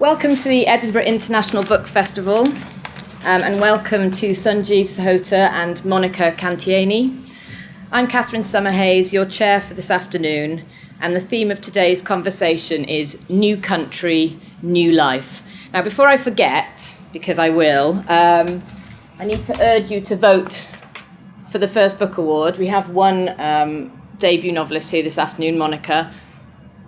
Welcome to the Edinburgh International Book Festival, and welcome to Sunjeev Sahota and Monica Cantieni. I'm Catherine Summerhayes, your chair for this afternoon, and the theme of today's conversation is New Country, New Life. Now, before I forget, because I will, I need to urge you to vote for the first book award. We have one debut novelist here this afternoon, Monica.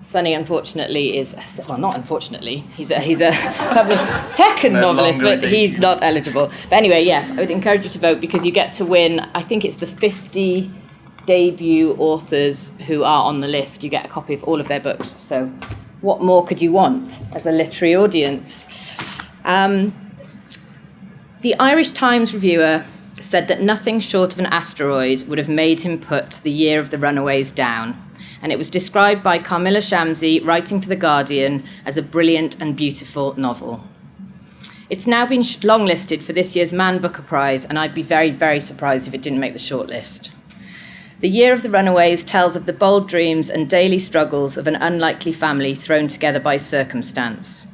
Sonny, unfortunately, not unfortunately, he's a published second novelist, but he's not eligible. But anyway, yes, I would encourage you to vote because you get to win, I think it's the 50 debut authors who are on the list. You get a copy of all of their books. So what more could you want as a literary audience? The Irish Times reviewer said that nothing short of an asteroid would have made him put The Year of the Runaways down. And it was described by Carmilla Shamsi, writing for The Guardian, as a brilliant and beautiful novel. It's now been longlisted for this year's Man Booker Prize, and I'd be very, very surprised if it didn't make the shortlist. The Year of the Runaways tells of the bold dreams and daily struggles of an unlikely family thrown together by circumstance.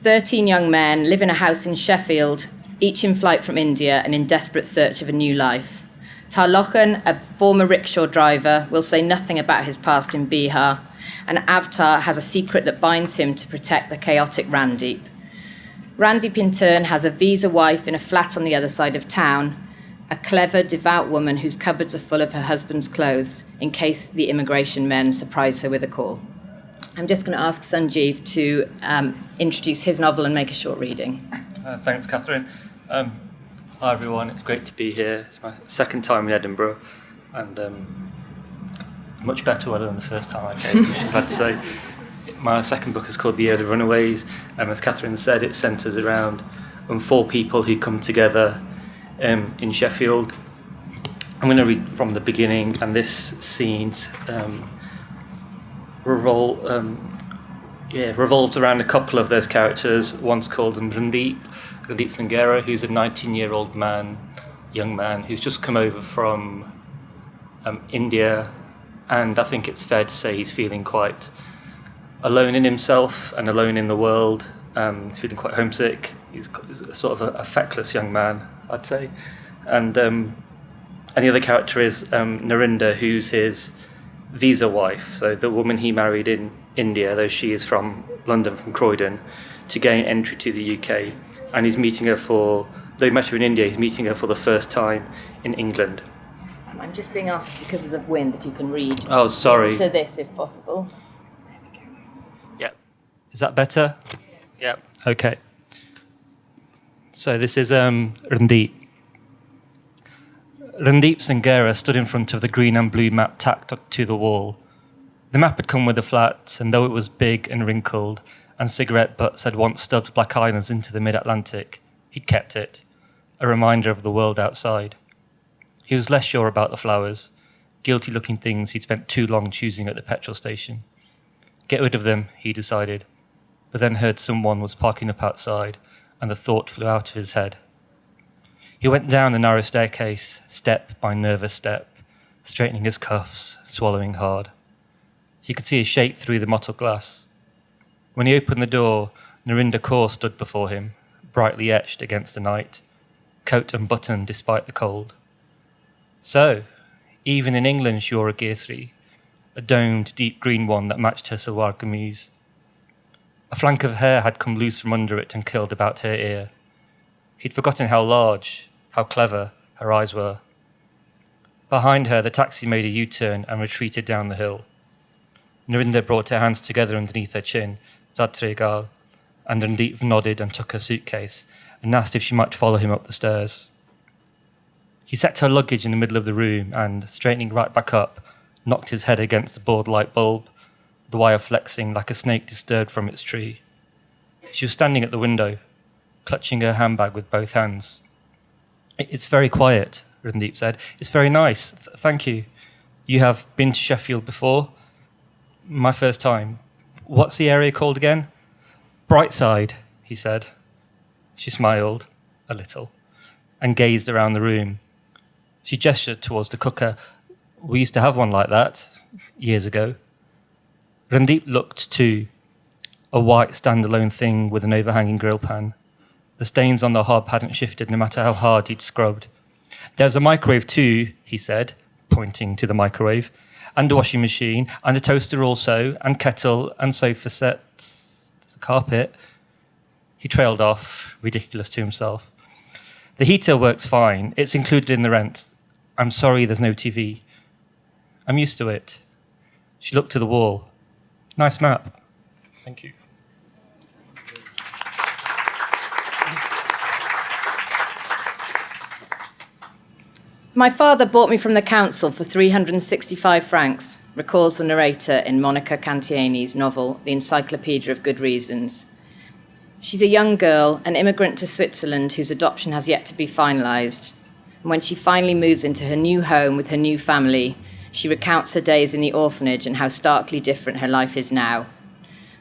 13 young men live in a house in Sheffield, each in flight from India and in desperate search of a new life. Tarlochan, a former rickshaw driver, will say nothing about his past in Bihar, and Avtar has a secret that binds him to protect the chaotic Randeep. Randeep, in turn, has a visa wife in a flat on the other side of town, a clever, devout woman whose cupboards are full of her husband's clothes in case the immigration men surprise her with a call. I'm just going to ask Sunjeev to introduce his novel and make a short reading. Thanks, Catherine. Hi everyone, it's great to be here. It's my second time in Edinburgh and much better weather than the first time I came, I'm glad to say. My second book is called The Year of the Runaways, and as Catherine said, it centres around four people who come together in Sheffield. I'm going to read from the beginning, and this scene revolved around a couple of those characters. One's called Randeep Sangera, who's a 19-year-old young man, who's just come over from India, and I think it's fair to say he's feeling quite alone in himself and alone in the world. He's feeling quite homesick. He's sort of a feckless young man, I'd say. And the other character is Narinda, who's his visa wife, so the woman he married in India, though she is from London, from Croydon, to gain entry to the UK. And he's meeting her though he met her in India, he's meeting her for the first time in England. I'm just being asked, because of the wind, if you can read to this, if possible. There we go. Yeah. Is that better? Yeah. Okay. So this is Randeep. Randeep Sangera stood in front of the green and blue map tacked to the wall. The map had come with a flat, and though it was big and wrinkled, and cigarette butts had once stubbed black islands into the mid-Atlantic, he'd kept it, a reminder of the world outside. He was less sure about the flowers, guilty-looking things he'd spent too long choosing at the petrol station. Get rid of them, he decided, but then heard someone was parking up outside, and the thought flew out of his head. He went down the narrow staircase, step by nervous step, straightening his cuffs, swallowing hard. He could see a shape through the mottled glass. When he opened the door, Narinda Kaur stood before him, brightly etched against the night, coat unbuttoned despite the cold. So, even in England she wore a girsri, a domed, deep green one that matched her salwar kameez. A flank of hair had come loose from under it and curled about her ear. He'd forgotten how large, how clever her eyes were. Behind her, the taxi made a U-turn and retreated down the hill. Narinda brought her hands together underneath her chin, Zadtregal, and Randeep nodded and took her suitcase and asked if she might follow him up the stairs. He set her luggage in the middle of the room and, straightening right back up, knocked his head against the board light bulb, the wire flexing like a snake disturbed from its tree. She was standing at the window, clutching her handbag with both hands. It's very quiet, Randeep said. It's very nice, thank you. You have been to Sheffield before? My first time. What's the area called again? Brightside, he said. She smiled, a little, and gazed around the room. She gestured towards the cooker. We used to have one like that, years ago. Randeep looked too, a white standalone thing with an overhanging grill pan. The stains on the hob hadn't shifted no matter how hard he'd scrubbed. There's a microwave too, he said, pointing to the microwave, and a washing machine, and a toaster also, and kettle, and sofa sets. There's a carpet. He trailed off, ridiculous to himself. The heater works fine. It's included in the rent. I'm sorry there's no TV. I'm used to it. She looked to the wall. Nice map. Thank you. My father bought me from the council for 365 francs, recalls the narrator in Monica Cantieni's novel, The Encyclopaedia of Good Reasons. She's a young girl, an immigrant to Switzerland whose adoption has yet to be finalised. And when she finally moves into her new home with her new family, she recounts her days in the orphanage and how starkly different her life is now.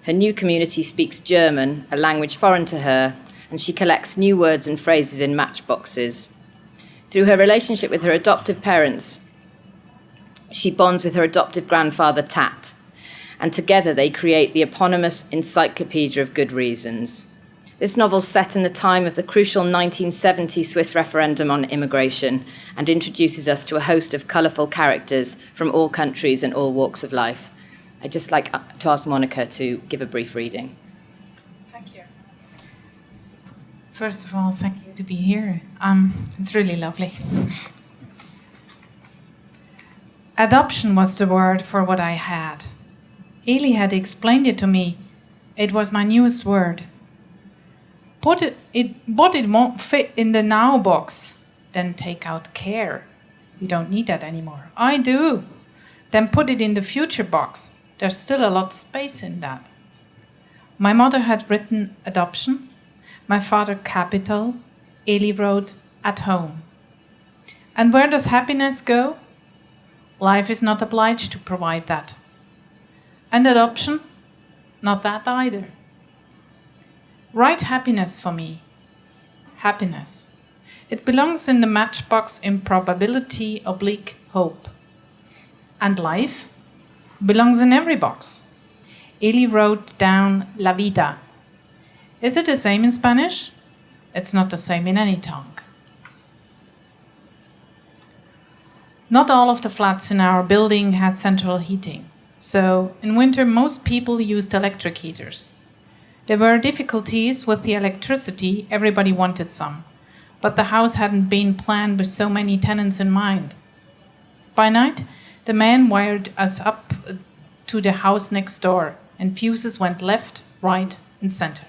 Her new community speaks German, a language foreign to her, and she collects new words and phrases in matchboxes. Through her relationship with her adoptive parents, she bonds with her adoptive grandfather, Tat, and together they create the eponymous Encyclopaedia of Good Reasons. This novel's set in the time of the crucial 1970 Swiss referendum on immigration and introduces us to a host of colourful characters from all countries and all walks of life. I'd just like to ask Monica to give a brief reading. Thank you. First of all, thank you to be here. It's really lovely. Adoption was the word for what I had. Eli had explained it to me. It was my newest word. But it won't fit in the now box. Then take out care. You don't need that anymore. I do. Then put it in the future box. There's still a lot of space in that. My mother had written adoption. My father capital. Eli wrote at home. And where does happiness go? Life is not obliged to provide that. And adoption? Not that either. Write happiness for me. Happiness. It belongs in the matchbox improbability / hope. And life belongs in every box. Eli wrote down la vida. Is it the same in Spanish? It's not the same in any tongue. Not all of the flats in our building had central heating. So, in winter, most people used electric heaters. There were difficulties with the electricity, everybody wanted some. But the house hadn't been planned with so many tenants in mind. By night, the man wired us up to the house next door, and fuses went left, right, and center.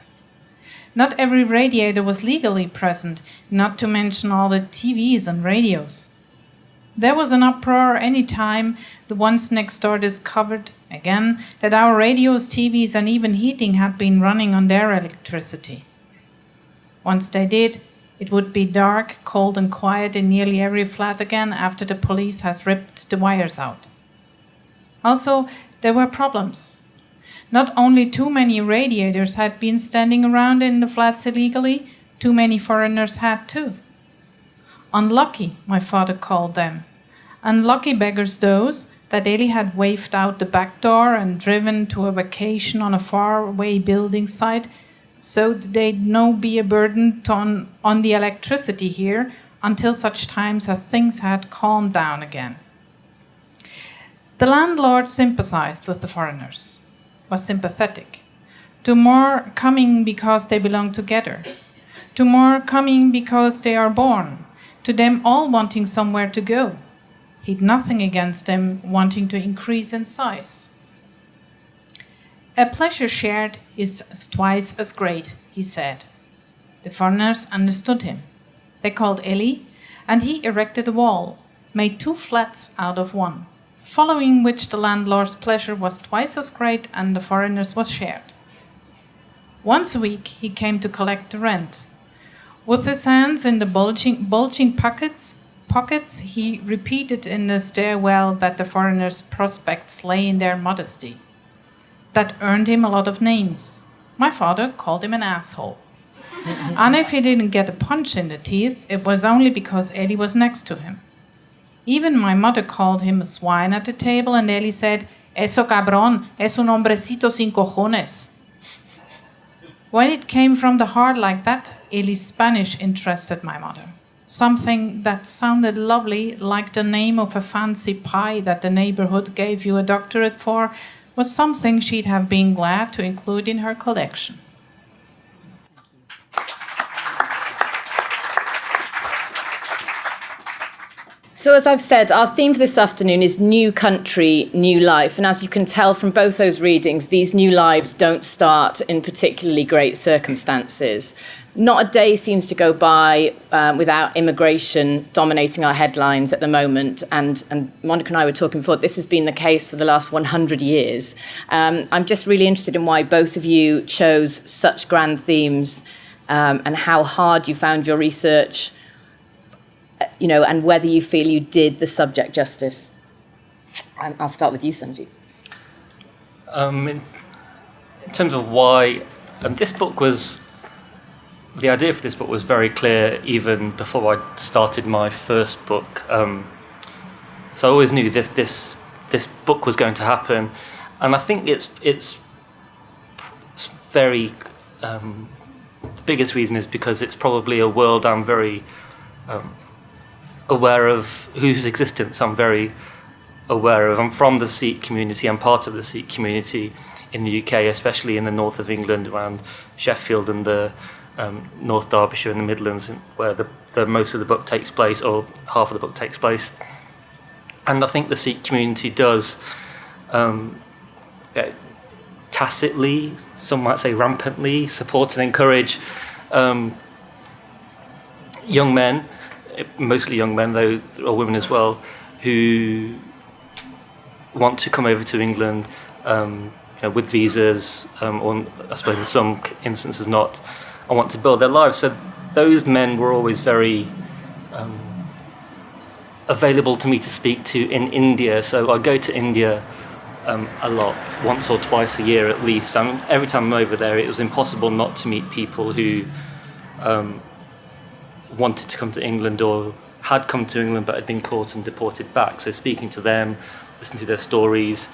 Not every radiator was legally present, not to mention all the TVs and radios. There was an uproar any time the ones next door discovered, again, that our radios, TVs, and even heating had been running on their electricity. Once they did, it would be dark, cold, and quiet in nearly every flat again after the police had ripped the wires out. Also, there were problems. Not only too many radiators had been standing around in the flats illegally, too many foreigners had too. Unlucky, my father called them. Unlucky beggars those that Eli had waved out the back door and driven to a vacation on a faraway building site so they'd no be a burden on the electricity here until such times as things had calmed down again. The landlord sympathized with the foreigners, was sympathetic. To more coming because they belong together. To more coming because they are born. To them all wanting somewhere to go. He'd nothing against them wanting to increase in size. A pleasure shared is twice as great, he said. The foreigners understood him. They called Eli, and he erected a wall, made 2 flats out of one, following which the landlord's pleasure was twice as great and the foreigners was shared. Once a week he came to collect the rent. With his hands in the bulging pockets, he repeated in the stairwell that the foreigners' prospects lay in their modesty. That earned him a lot of names. My father called him an asshole. And if he didn't get a punch in the teeth, it was only because Eli was next to him. Even my mother called him a swine at the table, and Eli said, "Eso cabrón, es un hombrecito sin cojones." When it came from the heart like that, Eli's Spanish interested my mother. Something that sounded lovely, like the name of a fancy pie that the neighborhood gave you a doctorate for, was something she'd have been glad to include in her collection. So as I've said, our theme for this afternoon is new country, new life. And as you can tell from both those readings, these new lives don't start in particularly great circumstances. Not a day seems to go by without immigration dominating our headlines at the moment. And Monica and I were talking before, this has been the case for the last 100 years. I'm just really interested in why both of you chose such grand themes and how hard you found your research, and whether you feel you did the subject justice. I'll start with you, Sunjeev. In terms of why, the idea for this book was very clear even before I started my first book. So I always knew this book was going to happen, and I think it's very. The biggest reason is because it's probably a world I'm very aware of, whose existence I'm very aware of. I'm from the Sikh community. I'm part of the Sikh community in the UK, especially in the north of England, around Sheffield and the North Derbyshire and the Midlands, where the most of the book takes place, or half of the book takes place. And I think the Sikh community does tacitly, some might say rampantly, support and encourage young men, mostly young men, though, or women as well, who want to come over to England with visas, or I suppose in some instances not, and want to build their lives. So those men were always very available to me to speak to in India. So I go to India a lot, once or twice a year at least. Every time I'm over there, it was impossible not to meet people who wanted to come to England or had come to England but had been caught and deported back. So speaking to them, listening to their stories,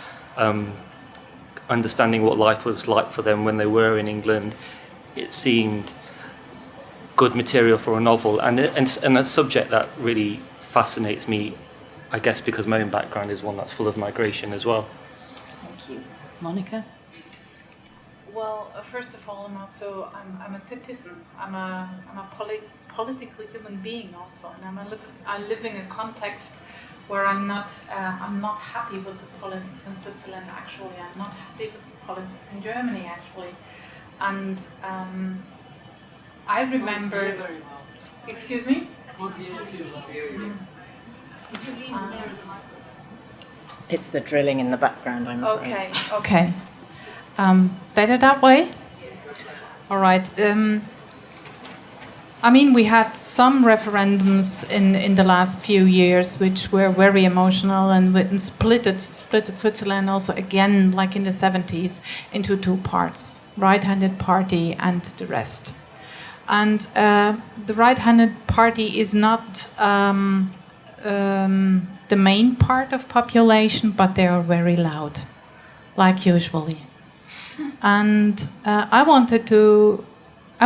understanding what life was like for them when they were in England, it seemed good material for a novel, and a subject that really fascinates me, I guess because my own background is one that's full of migration as well. Thank you. Monica? Well, first of all, I'm a citizen. I'm a political human being also, and I live in a context where I'm not happy with the politics in Switzerland. Actually, I'm not happy with the politics in Germany. Actually, and I remember. Excuse me. It's the drilling in the background, I'm afraid. Okay. Better that way? All right. We had some referendums in the last few years which were very emotional and split Switzerland also again, like in the 70s, into two parts, right-handed party and the rest. And the right-handed party is not the main part of population, but they are very loud, like usually. And I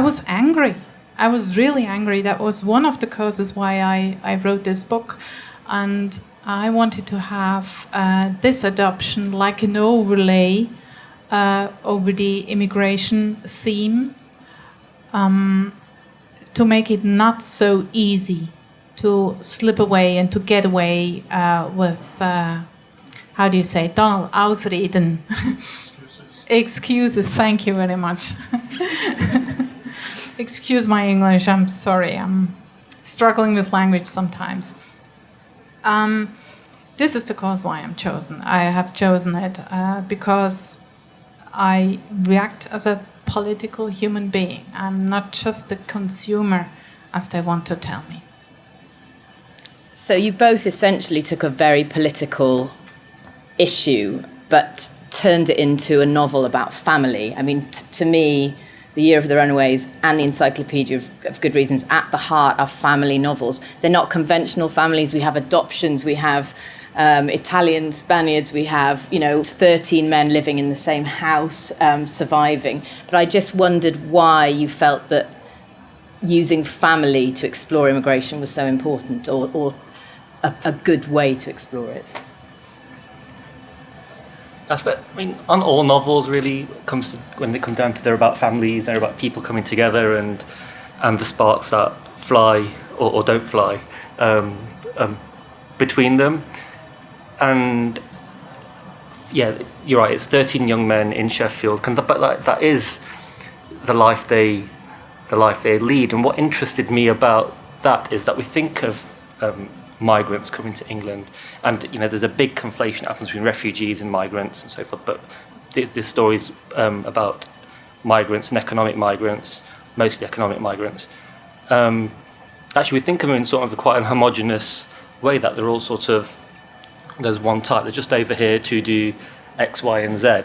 was angry. I was really angry. That was one of the causes why I wrote this book. And I wanted to have this adoption like an overlay over the immigration theme, to make it not so easy to slip away and to get away with, how do you say, Donal Ausreden. Excuses, thank you very much. Excuse my English, I'm sorry, I'm struggling with language sometimes. This is the cause why I have chosen it, because I react as a political human being. I'm not just a consumer, as they want to tell me. So you both essentially took a very political issue, but turned it into a novel about family. I mean, to me, The Year of the Runaways and the Encyclopaedia of Good Reasons at the heart are family novels. They're not conventional families. We have adoptions, we have Italian, Spaniards, we have, 13 men living in the same house, surviving. But I just wondered why you felt that using family to explore immigration was so important, or a good way to explore it. On all novels, really, when they come down to they're about families, they're about people coming together, and the sparks that fly or don't fly between them. And yeah, you're right. It's 13 young men in Sheffield, but that is the life they lead. And what interested me about that is that we think of migrants coming to England, and there's a big conflation that happens between refugees and migrants and so forth. But this story's about migrants and economic migrants, mostly economic migrants. Actually, we think of them in sort of quite an homogenous way, that they're all sort of, there's one type, they're just over here to do X, Y, and Z.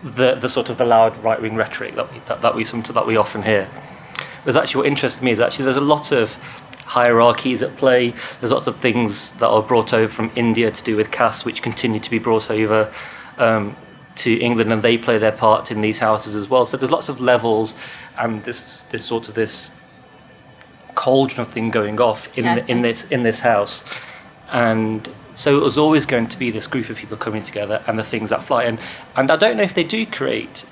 The sort of the loud right-wing rhetoric that we often hear. But actually, what interested me is actually there's a lot of hierarchies at play. There's lots of things that are brought over from India to do with caste, which continue to be brought over to England, and they play their part in these houses as well. So there's lots of levels, and this cauldron of thing going off in this house. And so it was always going to be this group of people coming together and the things that fly. And I don't know if they do create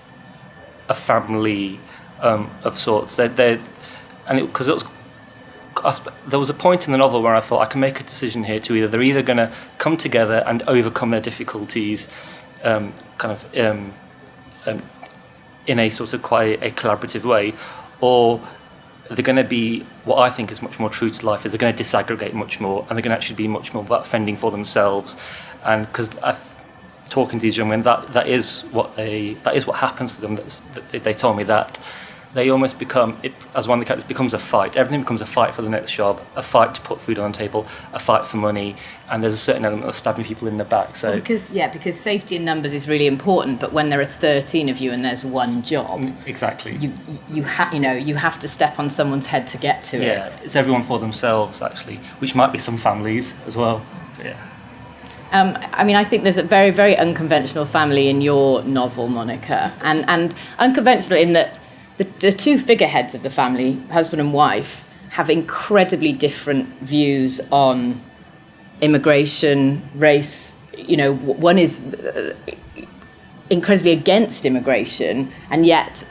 a family of sorts. There was a point in the novel where I thought I can make a decision here to they're either going to come together and overcome their difficulties in a sort of quite a collaborative way, or they're going to be, what I think is much more true to life, is they're going to disaggregate much more, and they're going to actually be much more about fending for themselves. And because talking to these young men, that is what happens to them. They told me that they almost become, as one of the characters, becomes a fight. Everything becomes a fight for the next job, a fight to put food on the table, a fight for money, and there's a certain element of stabbing people in the back. So because safety in numbers is really important, but when there are 13 of you and there's one job, exactly, you have to step on someone's head to get to it. Yeah, it's everyone for themselves actually, which might be some families as well. Yeah. I think there's a very, very unconventional family in your novel, Monica, and unconventional in that the two figureheads of the family, husband and wife, have incredibly different views on immigration, race. One is incredibly against immigration, and yet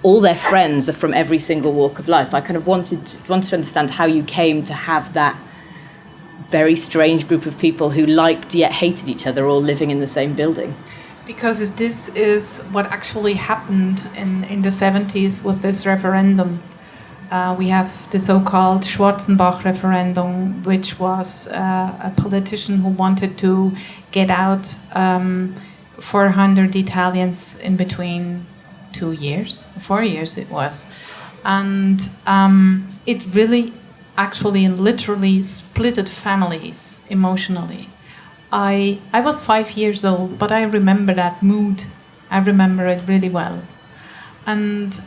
all their friends are from every single walk of life. I kind of wanted to understand how you came to have that very strange group of people who liked yet hated each other, all living in the same building. Because this is what actually happened in the 70s with this referendum. We have the so-called Schwarzenbach referendum, which was a politician who wanted to get out 400 Italians in between 4 years it was. And it really actually and literally splitted families emotionally. I was 5 years old, but I remember that mood. I remember it really well. And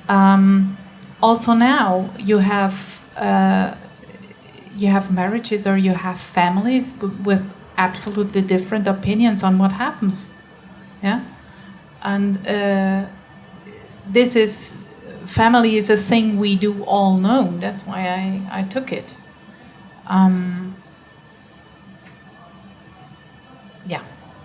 also now you have marriages, or you have families with absolutely different opinions on what happens. Yeah, and family is a thing we do all know. That's why I took it. Yeah,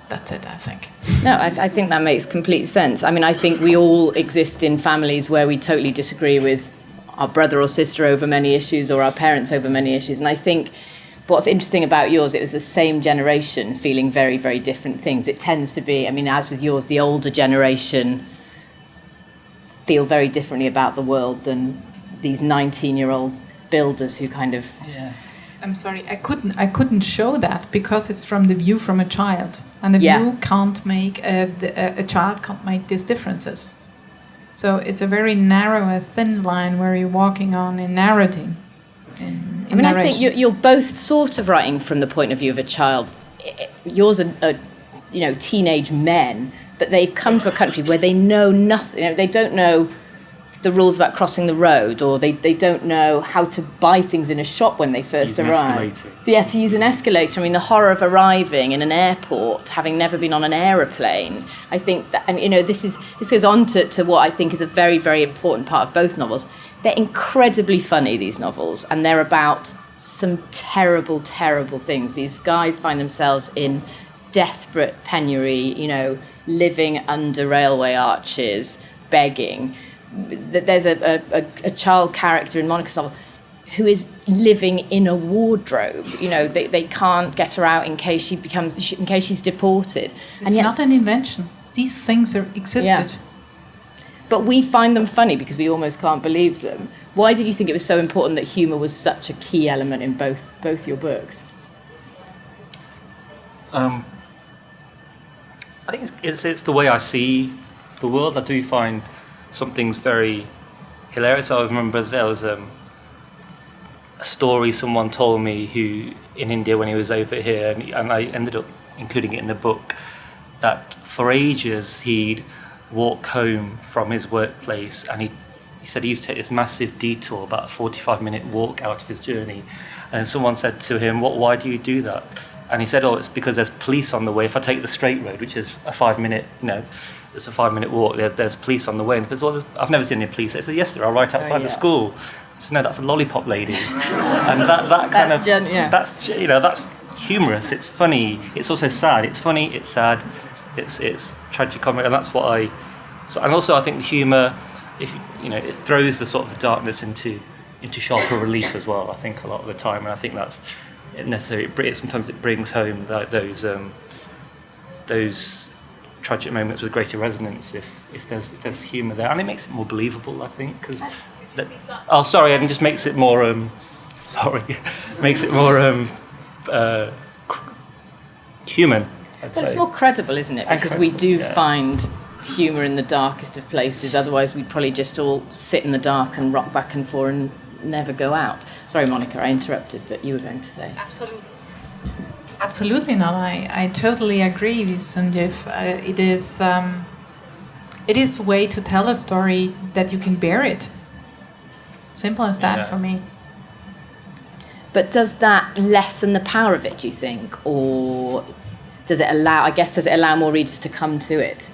that's it, I think. No, I think that makes complete sense. I think we all exist in families where we totally disagree with our brother or sister over many issues, or our parents over many issues. And I think what's interesting about yours, it was the same generation feeling very, very different things. It tends to be, as with yours, the older generation feel very differently about the world than these 19-year-old builders who kind of... Yeah. I'm sorry, I couldn't show that because it's from the view from a child, and view can't make a child can't make these differences. So it's a very narrow, thin line where you're walking on in narrating. I think you're both sort of writing from the point of view of a child. Yours are teenage men, but they've come to a country where they know nothing. They don't know the rules about crossing the road, or they don't know how to buy things in a shop when they first arrive. Yeah, to use an escalator. I mean, the horror of arriving in an airport, having never been on an aeroplane. I think that, and this goes on to what I think is a very, very important part of both novels. They're incredibly funny, these novels, and they're about some terrible, terrible things. These guys find themselves in desperate penury, living under railway arches, begging. There's a child character in Monica's novel who is living in a wardrobe. They can't get her out in case she's deported. It's not an invention. These things existed. Yeah. But we find them funny because we almost can't believe them. Why did you think it was so important that humour was such a key element in both your books? I think it's the way I see the world. I do find some things very hilarious. I remember there was a story someone told me who in India when he was over here, and I ended up including it in the book, that for ages he'd walk home from his workplace, and he said he used to take this massive detour, about a 45-minute walk out of his journey, and someone said to him, why do you do that? And he said, it's because there's police on the way. If I take the straight road, which is a 5-minute, it's a 5-minute walk, there's police on the way. And he goes, I've never seen any police. I said, yes, there are, right outside the school. I said, no, that's a lollipop lady. And that kind of, that's humorous, it's funny, it's also sad. It's funny, it's sad, it's tragicomic, and that's what and also I think the humour, it throws the sort of the darkness into sharper relief as well, I think, a lot of the time, and I think that's necessary. Sometimes it brings home those tragic moments with greater resonance if there's humour there, and it makes it more believable, I think, because and it just makes it more human. But it's more credible, isn't it? Because we do find humour in the darkest of places. Otherwise, we'd probably just all sit in the dark and rock back and forth and never go out. Sorry, Monica, I interrupted, but you were going to say. Absolutely not. I totally agree with Sunjeev. It is a way to tell a story that you can bear it. Simple as that for me. But does that lessen the power of it, do you think? Or does it allow more readers to come to it?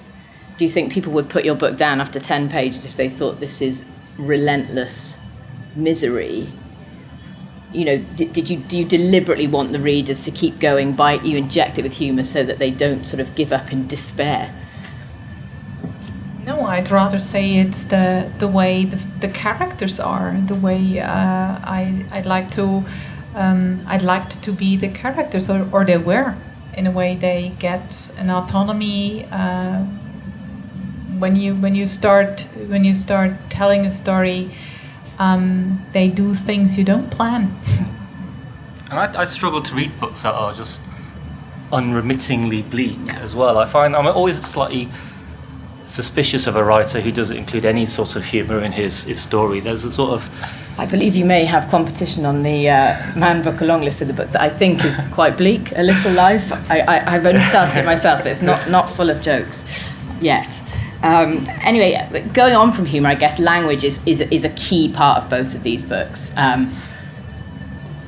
Do you think people would put your book down after 10 pages if they thought this is relentless misery? Do you deliberately want the readers to keep going you inject it with humour so that they don't sort of give up in despair? No, I'd rather say it's the way the characters are, the way I'd like to be the characters, or they were. In a way, they get an autonomy. When you start telling a story, they do things you don't plan. And I struggle to read books that are just unremittingly bleak as well. I find I'm always slightly suspicious of a writer who doesn't include any sort of humour in his story. There's a sort of... I believe you may have competition on the Man Booker long list with a book that I think is quite bleak, A Little Life. I've only started it myself, but it's not full of jokes yet. Anyway, going on from humour, I guess language is a key part of both of these books.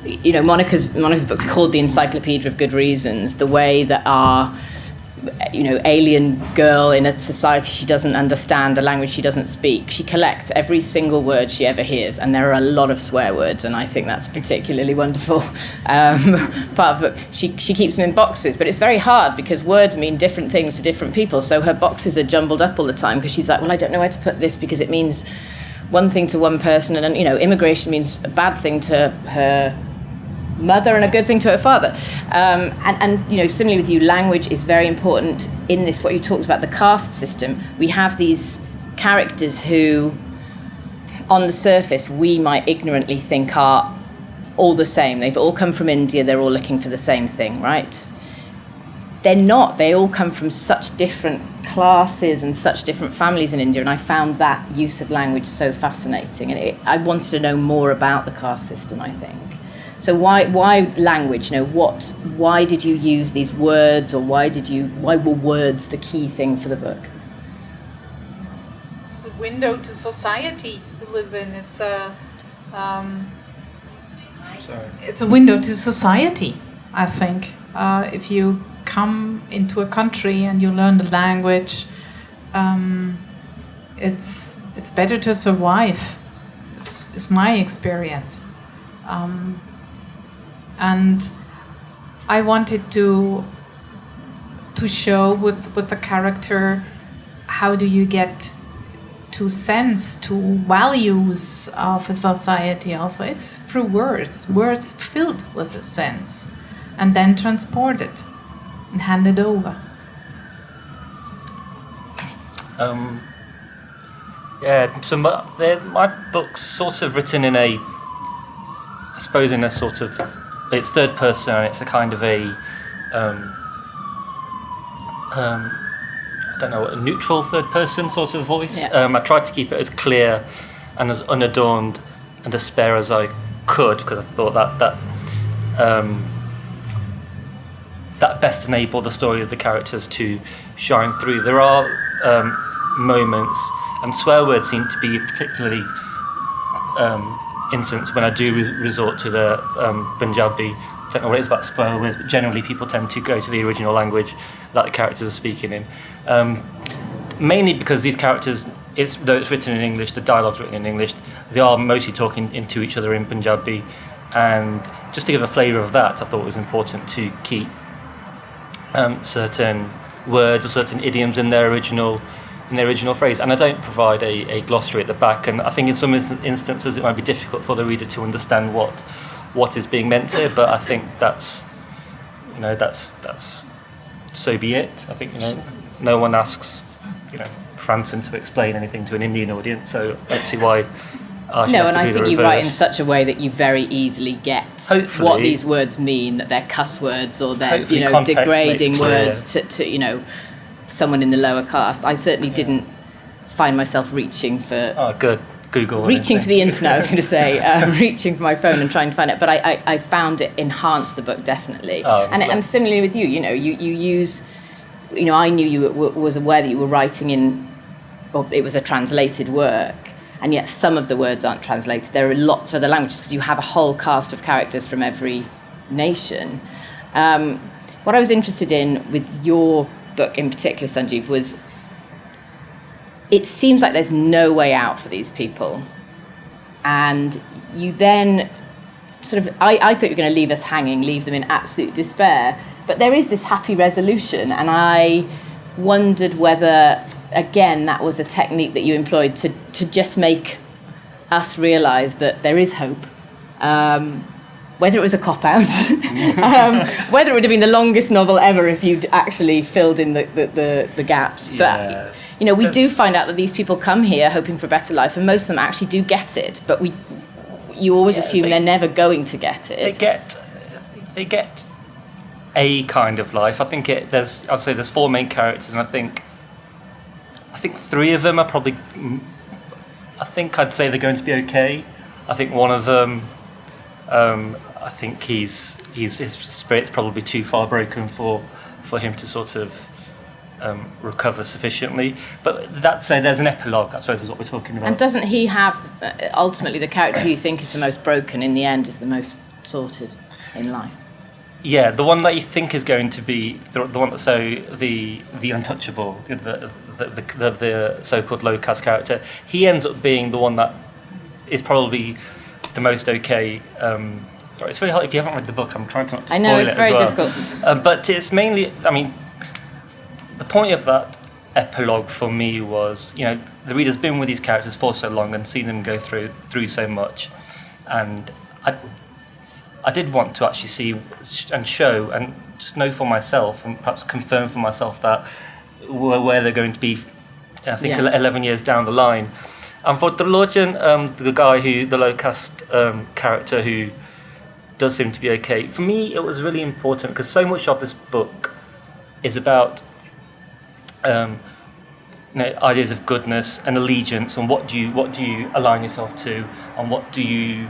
Monica's book's called The Encyclopaedia of Good Reasons. The way that our alien girl in a society she doesn't understand, a language she doesn't speak, she collects every single word she ever hears, and there are a lot of swear words, and I think that's a particularly wonderful part of the book. She keeps them in boxes, but it's very hard because words mean different things to different people, so her boxes are jumbled up all the time because she's like, well, I don't know where to put this because it means one thing to one person, and immigration means a bad thing to her mother and a good thing to her father. And similarly with you, language is very important in this, what you talked about, the caste system. We have these characters who, on the surface, we might ignorantly think are all the same. They've all come from India, they're all looking for the same thing, right? They're not. They all come from such different classes and such different families in India, and I found that use of language so fascinating. And I wanted to know more about the caste system, I think. So why language? Why did you use these words, or why were words the key thing for the book? it's a window to society we live in. It's a it's a window to society, I think. If you come into a country and you learn the language, it's better to survive. Is my experience, and I wanted to show with the character how do you get to sense, to values of a society. Also, it's through words filled with a sense, and then transported and handed over. So my book's sort of written in I suppose in a sort of, it's third person, and it's a kind of a, I don't know, a neutral third person sort of voice. Yeah. I tried to keep it as clear and as unadorned and as spare as I could, because I thought that best enabled the story of the characters to shine through. There are moments, and swear words seem to be a particularly instance when I do resort to the Punjabi. I don't know what it is about swear words, but generally people tend to go to the original language that the characters are speaking in. Mainly because these characters, though it's written in English, the dialogue's written in English, they are mostly talking into each other in Punjabi. And just to give a flavour of that, I thought it was important to keep certain words or certain idioms in their original phrase. And I don't provide a glossary at the back, and I think in some instances it might be difficult for the reader to understand what is being meant here, but I think that's so be it. I think no one asks Franson to explain anything to an Indian audience, so I don't see why I should have to do the reverse. And I think you write in such a way that you very easily get Hopefully, what these words mean, that they're cuss words or they're context degrading makes clear. words to someone in the lower caste. I certainly didn't find myself reaching for good Google reaching for the internet. I was going to say reaching for my phone and trying to find it, but I found it enhanced the book definitely. And similarly with you, you use, I knew you was aware that you were writing in, or it was a translated work, and yet some of the words aren't translated. There are lots of other languages because you have a whole cast of characters from every nation. What I was interested in with your book in particular, Sunjeev, was it seems like there's no way out for these people. And you then sort of, I thought you were going to leave us hanging, leave them in absolute despair. But there is this happy resolution. And I wondered whether, again, that was a technique that you employed to just make us realise that there is hope. Whether it was a cop-out, whether it would have been the longest novel ever if you'd actually filled in the gaps. Yeah. But, we do find out that these people come here hoping for a better life, and most of them actually do get it, but you always assume they're never going to get it. They get a kind of life. I think I'd say there's four main characters, and I think three of them are probably, I think I'd say they're going to be okay. I think one of them, I think his spirit's probably too far broken for him to sort of recover sufficiently. But that said, there's an epilogue, I suppose, is what we're talking about. And doesn't he have, ultimately, the character who you think is the most broken in the end is the most sorted in life? Yeah, the one that you think is going to be the one that, so the untouchable, the so-called low-caste character, he ends up being the one that is probably the most okay. Sorry, it's very hard if you haven't read the book. I'm trying to not spoil it. I know, it's very difficult. But it's mainly, the point of that epilogue for me was, the reader's been with these characters for so long and seen them go through so much, and I did want to actually see and show and just know for myself and perhaps confirm for myself that where they're going to be, I think 11 years down the line. And for Drlogen, the low-caste character who does seem to be okay, for me it was really important because so much of this book is about ideas of goodness and allegiance, and what do you align yourself to, and what do you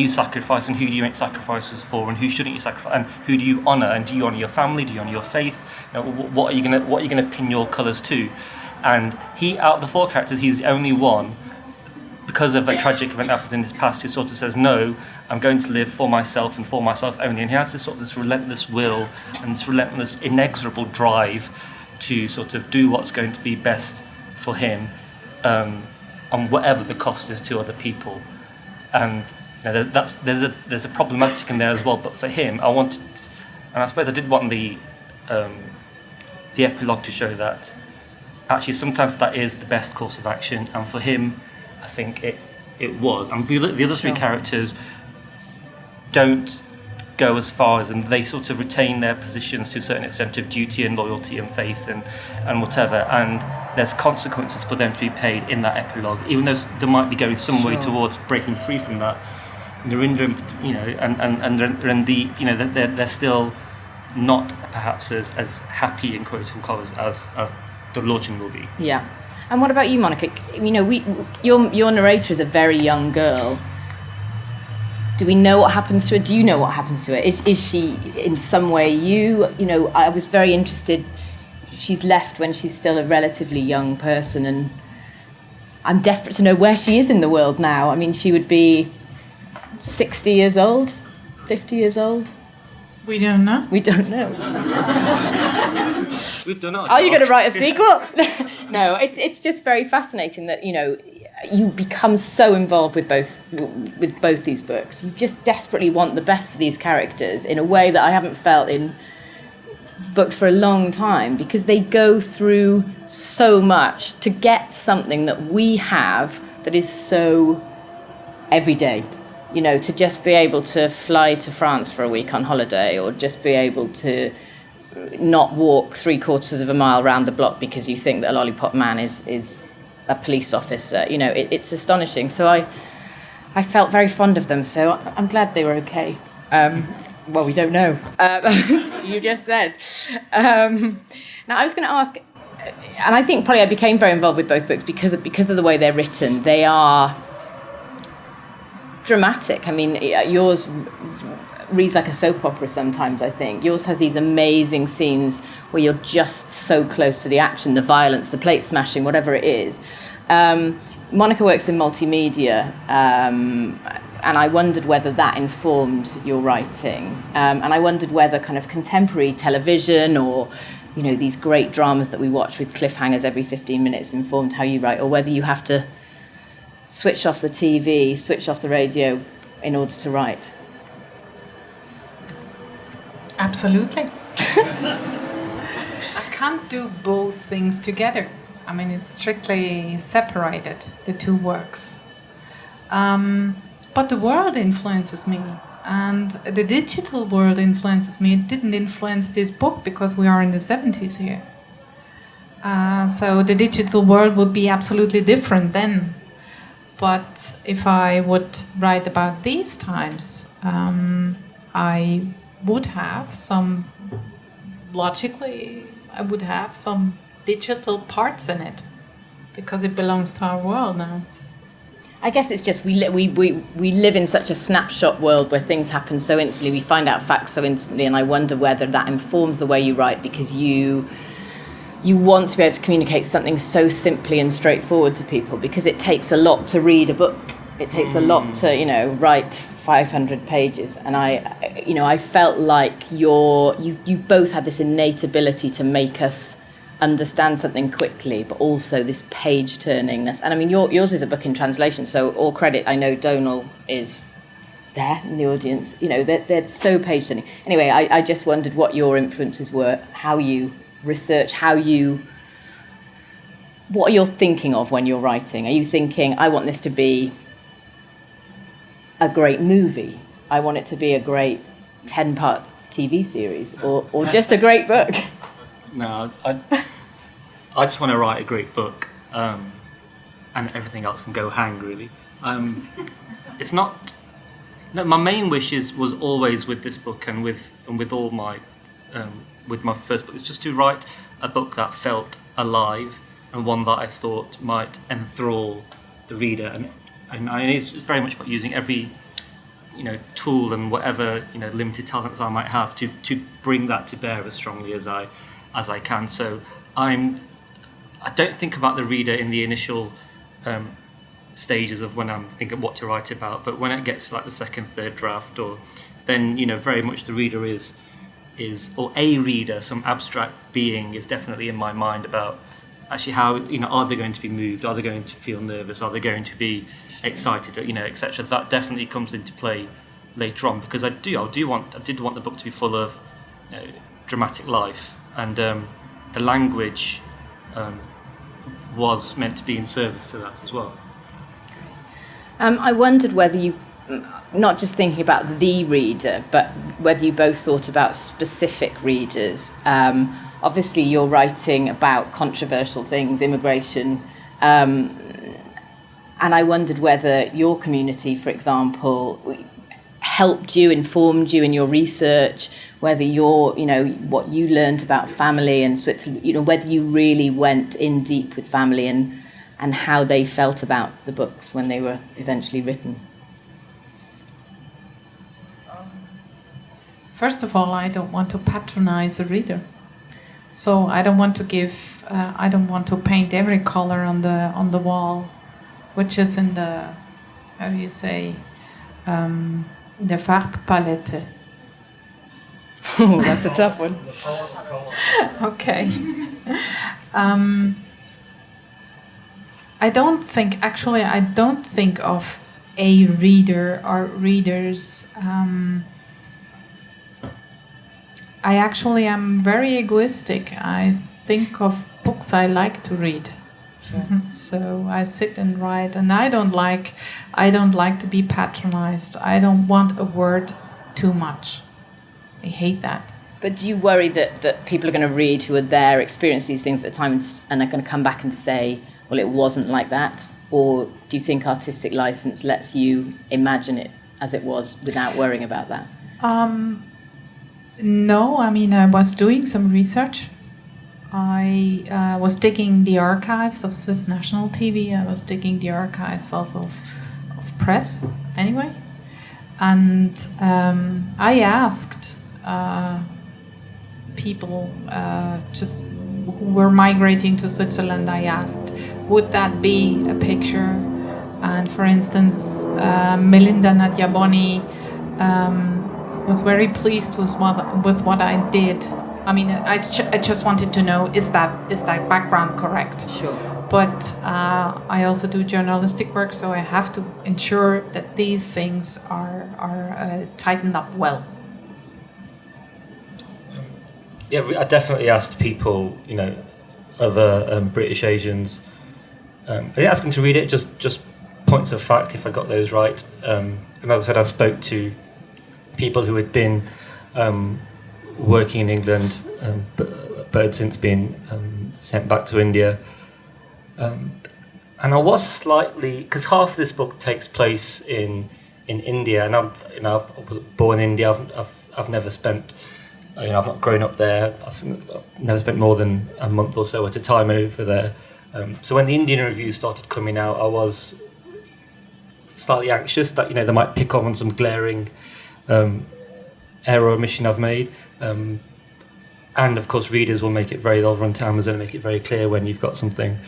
sacrifice, and who do you make sacrifices for, and who shouldn't you sacrifice, and who do you honour, and do you honour your family, do you honour your faith, what are you going to pin your colours to? And he, out of the 4 characters, he's the only one, because of a tragic event that happens in his past, who sort of says, no, I'm going to live for myself and for myself only. And he has this relentless will and this relentless, inexorable drive to sort of do what's going to be best for him, on whatever the cost is to other people. And there's a problematic in there as well. But for him, I wanted, and I suppose I did want the epilogue to show that actually sometimes that is the best course of action. And for him, I think it was. And the other 3 characters don't go as far as, and they sort of retain their positions to a certain extent of duty and loyalty and faith and whatever. And there's consequences for them to be paid in that epilogue, even though they might be going some way towards breaking free from that. Narendra, they're still not perhaps as happy in quote unquote as the Lorchin will be. Yeah. And what about you, Monica? Your narrator is a very young girl. Do we know what happens to her? Do you know what happens to her? Is she in some way I was very interested. She's left when she's still a relatively young person, and I'm desperate to know where she is in the world now. I mean, she would be 60 years old, 50 years old. We don't know. We don't know. We've done it. Are you going to write a sequel? No, it's just very fascinating that, you become so involved with both these books. You just desperately want the best for these characters in a way that I haven't felt in books for a long time, because they go through so much to get something that we have that is so everyday. To just be able to fly to France for a week on holiday, or just be able to not walk 3/4 of a mile around the block because you think that a lollipop man is a police officer. It's astonishing. So I felt very fond of them. So I'm glad they were okay. Well, we don't know. You just said. Now I was going to ask, and I think probably I became very involved with both books because of the way they're written. They are dramatic. I mean, yours reads like a soap opera sometimes, I think. Yours has these amazing scenes where you're just so close to the action, the violence, the plate smashing, whatever it is. Monica works in multimedia, and I wondered whether that informed your writing. And I wondered whether kind of contemporary television or, these great dramas that we watch with cliffhangers every 15 minutes informed how you write, or whether you have to switch off the TV, switch off the radio in order to write. Absolutely. I can't do both things together. I mean, it's strictly separated, the 2 works. But the world influences me, and the digital world influences me. It didn't influence this book because we are in the 70s here. So the digital world would be absolutely different then. But if I would write about these times, I would have some digital parts in it, because it belongs to our world now. I guess it's just we live in such a snapshot world where things happen so instantly, we find out facts so instantly, and I wonder whether that informs the way you write, because you want to be able to communicate something so simply and straightforward to people, because it takes a lot to read a book. It takes a lot to, write 500 pages. And I felt like you both had this innate ability to make us understand something quickly, but also this page turningness. And I mean, yours is a book in translation, so all credit. I know Donal is there in the audience. They're so page turning. Anyway, I just wondered what your influences were, how you research, what you're thinking of when you're writing. Are you thinking, I want this to be a great movie, I want it to be a great 10-part TV series, or just a great book? No, I just want to write a great book, and everything else can go hang, really. It's not. No, my main wish was always with this book and with all my with my first book, it's just to write a book that felt alive and one that I thought might enthrall the reader. And it's very much about using every tool and whatever limited talents I might have to bring that to bear as strongly as I can. So I'm I don't think about the reader in the initial stages of when I'm thinking what to write about, but when it gets to like the second, third draft, or then very much the reader is or a reader, some abstract being is definitely in my mind about actually how are they going to be moved, are they going to feel nervous, are they going to be excited, etc. That definitely comes into play later on, because I did want the book to be full of dramatic life, and the language was meant to be in service to that as well. I wondered whether you, not just thinking about the reader, but whether you both thought about specific readers. Obviously, you're writing about controversial things, immigration, and I wondered whether your community, for example, helped you, informed you in your research, whether what you learned about family and Switzerland, whether you really went in deep with family and how they felt about the books when they were eventually written. First of all, I don't want to patronize a reader. So I don't want to paint every color on the wall, which is in the, how do you say, the Farbpalette. Oh, that's a tough one. Okay. I don't think of a reader or readers. I actually am very egoistic. I think of books I like to read. So I sit and write, and I don't like to be patronized. I don't want a word too much. I hate that. But do you worry that people are going to read who are there, experience these things at the time, and are going to come back and say, well, it wasn't like that? Or do you think artistic license lets you imagine it as it was without worrying about that? No, I was doing some research. I was digging the archives of Swiss National TV. I was digging the archives also of press, anyway. And I asked people just who were migrating to Switzerland, I asked, would that be a picture? And for instance, Melinda Nadiaboni was very pleased with what I did. I just wanted to know, is that background correct? Sure. But I also do journalistic work, so I have to ensure that these things are tightened up well. Yeah, I definitely asked people, other British Asians. I didn't ask them to read it, just points of fact, if I got those right. And as I said, I spoke to people who had been working in England, but had since been sent back to India. And I was slightly, because half of this book takes place in India, and I was born in India. I've never spent, I've not grown up there. I've never spent more than a month or so at a time over there. So when the Indian reviews started coming out, I was slightly anxious that they might pick up on some glaring error or omission I've made. And of course, readers will make it they'll run to Amazon and make it very clear when you've got something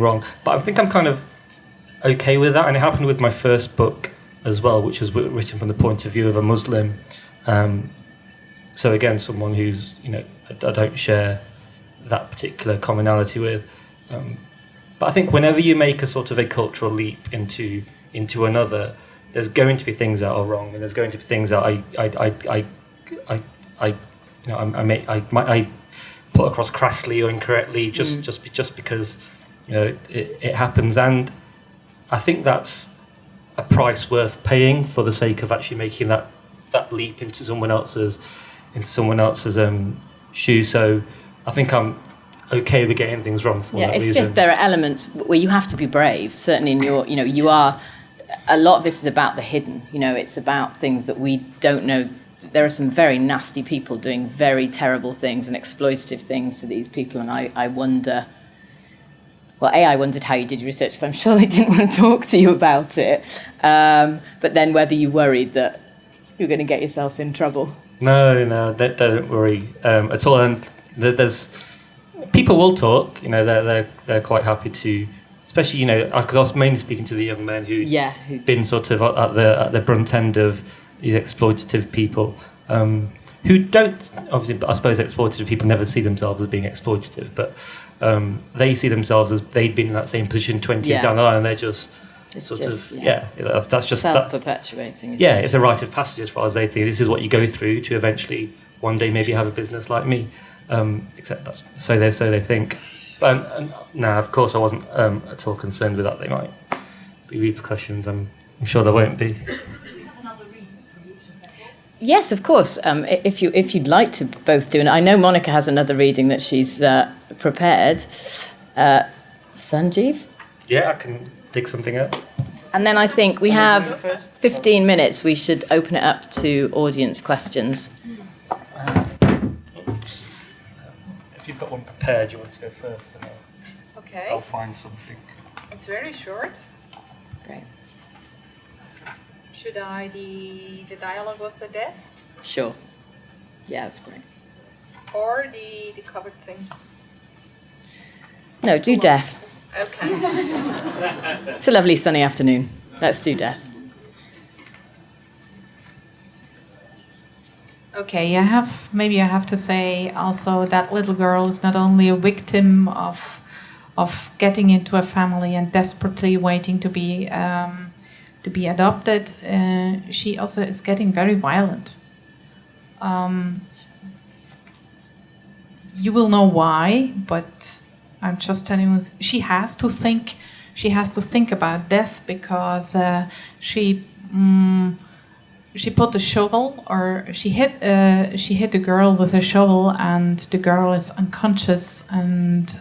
wrong. But I think I'm kind of okay with that, and it happened with my first book as well, which was written from the point of view of a Muslim. So again, someone who's I don't share that particular commonality with. But I think whenever you make a sort of a cultural leap into another, there's going to be things that are wrong, and there's going to be things that I put across crassly or incorrectly, just because it happens. And I think that's a price worth paying for the sake of actually making that leap into someone else's shoes. So I think I'm okay with getting things wrong for that reason. Yeah, it's just there are elements where you have to be brave. Certainly in your, you are. A lot of this is about the hidden. It's about things that we don't know. There are some very nasty people doing very terrible things and exploitative things to these people, and I wonder. Well, I wondered how you did your research, because I'm sure they didn't want to talk to you about it. But then whether you worried that you're going to get yourself in trouble. No, don't worry at all. And there's people will talk. You know, they're quite happy to, especially, you know, because I was mainly speaking to the young men who'd been sort of at the brunt end of these exploitative people, who don't, obviously, I suppose exploitative people never see themselves as being exploitative, but they see themselves as they'd been in that same position 20 years down the line, and they're just that's just self-perpetuating. It's a rite of passage as far as they think. This is what you go through to eventually one day maybe have a business like me. Except that's so they think. And now, of course, I wasn't at all concerned with that. There might be repercussions. I'm sure there won't be. Yes, of course. If you'd like to both do it, I know Monica has another reading that she's prepared. Sunjeev? Yeah, I can dig something up. And then I think we have 15 minutes. We should open it up to audience questions. If you've got one prepared, you want to go first, and Okay. I'll find something. It's very short. Great. Should I the dialogue with the death Sure. Yeah, that's great. or the covered thing? No, do death. Okay. It's a lovely sunny afternoon. Let's do death. Okay, I have to say also that little girl is not only a victim of getting into a family and desperately waiting to be adopted. She also is getting very violent. You will know why, but I'm just telling you, she has to think about death because she put a shovel, or she hit the girl with a shovel, and the girl is unconscious, and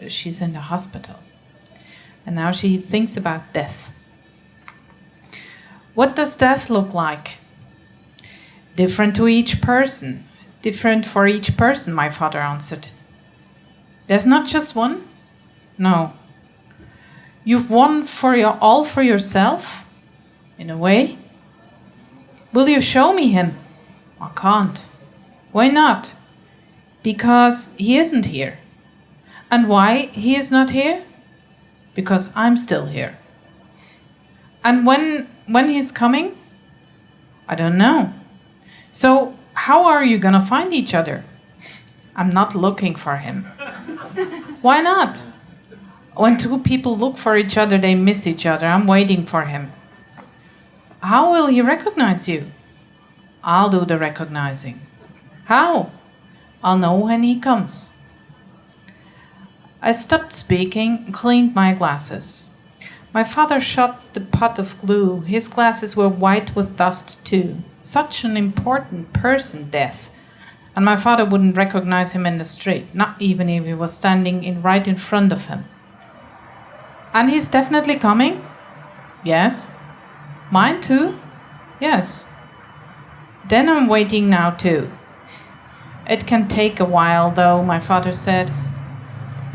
she's in the hospital. And now she thinks about death. What does death look like? Different to each person. Different for each person, my father answered. There's not just one? No. You've won all for yourself, in a way. Will you show me him? I can't. Why not? Because he isn't here. And why he is not here? Because I'm still here. And when he's coming? I don't know. So how are you gonna find each other? I'm not looking for him. Why not? When two people look for each other, they miss each other. I'm waiting for him. How will he recognize you? I'll do the recognizing. How? I'll know when he comes. I stopped speaking and cleaned my glasses. My father shot the pot of glue. His glasses were white with dust too. Such an important person, death. And my father wouldn't recognize him in the street, not even if he was standing right in front of him. And he's definitely coming? Yes. Mine too? Yes. Then I'm waiting now too. It can take a while though, my father said.